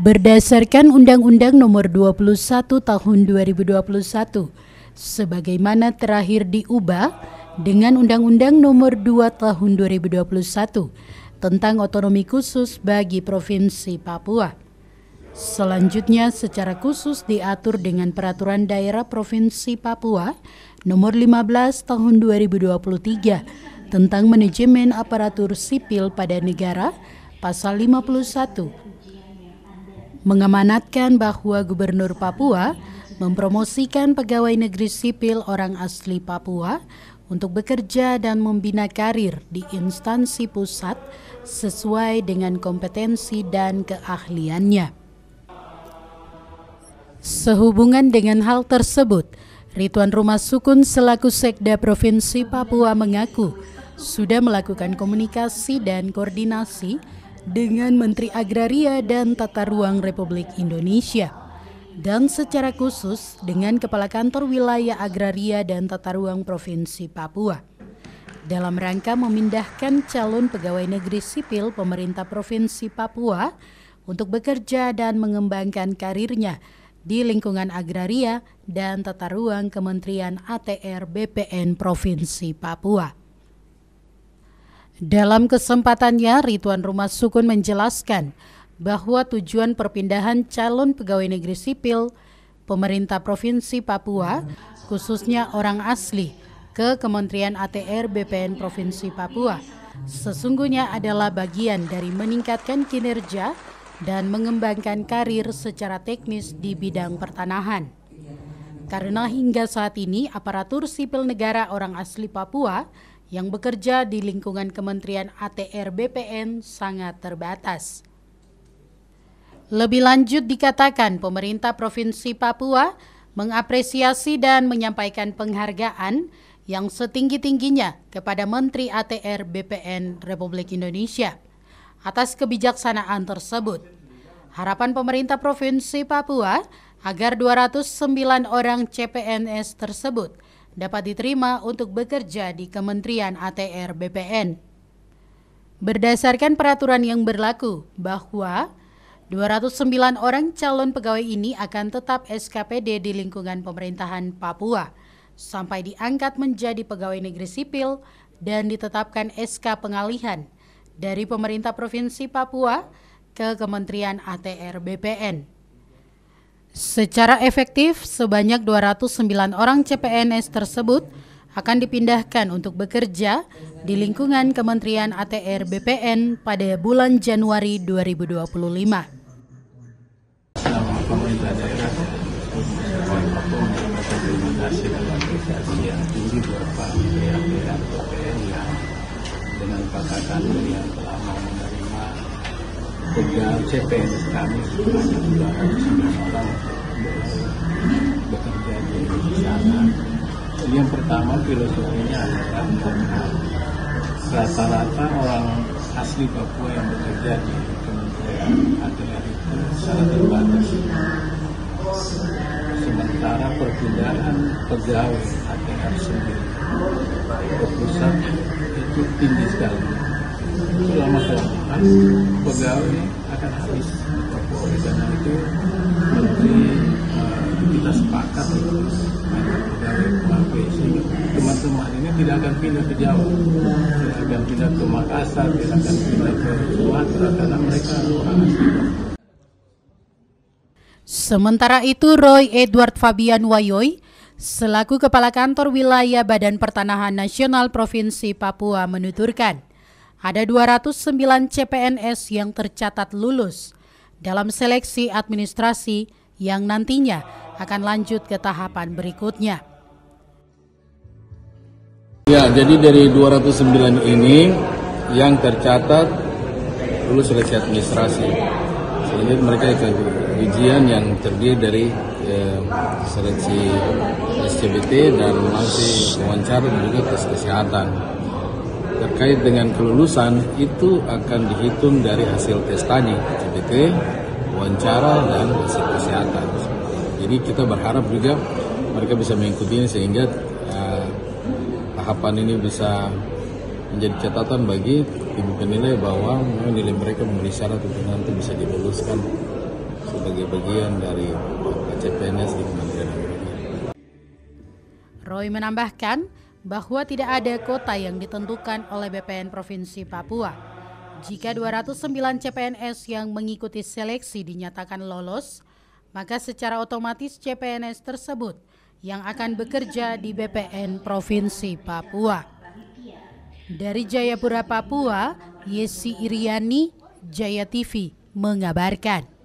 Berdasarkan Undang-Undang Nomor 21 Tahun 2021, sebagaimana terakhir diubah dengan Undang-Undang Nomor 2 Tahun 2021 tentang otonomi khusus bagi Provinsi Papua. Selanjutnya secara khusus diatur dengan Peraturan Daerah Provinsi Papua Nomor 15 Tahun 2023 tentang manajemen aparatur sipil pada negara, Pasal 51. Mengamanatkan bahwa Gubernur Papua mempromosikan pegawai negeri sipil orang asli Papua untuk bekerja dan membina karir di instansi pusat sesuai dengan kompetensi dan keahliannya. Sehubungan dengan hal tersebut, Ridwan Rumah Sukun selaku Sekda Provinsi Papua mengaku sudah melakukan komunikasi dan koordinasi dengan Menteri Agraria dan Tata Ruang Republik Indonesia dan secara khusus dengan Kepala Kantor Wilayah Agraria dan Tata Ruang Provinsi Papua dalam rangka memindahkan calon pegawai negeri sipil pemerintah Provinsi Papua untuk bekerja dan mengembangkan karirnya di lingkungan agraria dan tata ruang Kementerian ATR BPN Provinsi Papua. Dalam kesempatannya, Ridwan Rumah Sukun menjelaskan bahwa tujuan perpindahan calon pegawai negeri sipil pemerintah Provinsi Papua, khususnya orang asli, ke Kementerian ATR BPN Provinsi Papua, sesungguhnya adalah bagian dari meningkatkan kinerja dan mengembangkan karir secara teknis di bidang pertanahan. Karena hingga saat ini aparatur sipil negara orang asli Papua yang bekerja di lingkungan Kementerian ATR BPN sangat terbatas. Lebih lanjut dikatakan pemerintah Provinsi Papua mengapresiasi dan menyampaikan penghargaan yang setinggi-tingginya kepada Menteri ATR BPN Republik Indonesia atas kebijaksanaan tersebut. Harapan pemerintah Provinsi Papua agar 209 orang CPNS tersebut dapat diterima untuk bekerja di Kementerian ATR BPN. Berdasarkan peraturan yang berlaku bahwa 209 orang calon pegawai ini akan tetap SKPD di lingkungan pemerintahan Papua sampai diangkat menjadi pegawai negeri sipil dan ditetapkan SK pengalihan dari pemerintah Provinsi Papua ke Kementerian ATR BPN. Secara efektif, sebanyak 209 orang CPNS tersebut akan dipindahkan untuk bekerja di lingkungan Kementerian ATR BPN pada bulan Januari 2025. Selama pemerintah daerah terima kasih dan apresiasi yang tinggi buat Pak pihak BPN yang dengan Pak Kakanda yang telah mau menerima pegawai CPNS kami sebanyak 209 orang bekerja di sana. Yang pertama filosofinya adalah rata-rata orang asli Papua yang bekerja di Kementerian ATR itu sangat terbatas. Sementara perpindahan pegawai ATR sendiri ke pusat itu tinggi sekali. Lama-kelamaan pegawai akan habis di Papua. Oleh karena itu Menteri kita sepakat untuk ada pegawai pegawai sehingga teman-teman ini tidak akan pindah ke Jawa, tidak akan pindah ke Makassar, tidak akan pindah ke Sumatera karena mereka orang asli. Sementara itu, Roy Edward Fabian Wayoy selaku Kepala Kantor Wilayah Badan Pertanahan Nasional Provinsi Papua menuturkan ada 209 CPNS yang tercatat lulus dalam seleksi administrasi yang nantinya akan lanjut ke tahapan berikutnya. Ya, jadi dari 209 ini yang tercatat lulus seleksi administrasi. Sehingga mereka ikut ujian yang terdiri dari seleksi SCBT dan masih wawancara dan juga tes kesehatan. Terkait dengan kelulusan itu akan dihitung dari hasil tes tadi, SCBT, wawancara, dan hasil kesehatan. Jadi kita berharap juga mereka bisa mengikuti ini sehingga tahapan ini bisa menjadi catatan bagi ibu penilai bahwa nilai mereka memenuhi syarat untuk nanti bisa diluluskan sebagai bagian dari CPNS di Kementerian Agama. Roy menambahkan bahwa tidak ada kota yang ditentukan oleh BPN Provinsi Papua. Jika 209 CPNS yang mengikuti seleksi dinyatakan lolos, maka secara otomatis CPNS tersebut yang akan bekerja di BPN Provinsi Papua. Dari Jayapura, Papua, Yesi Iriani, Jaya TV mengabarkan.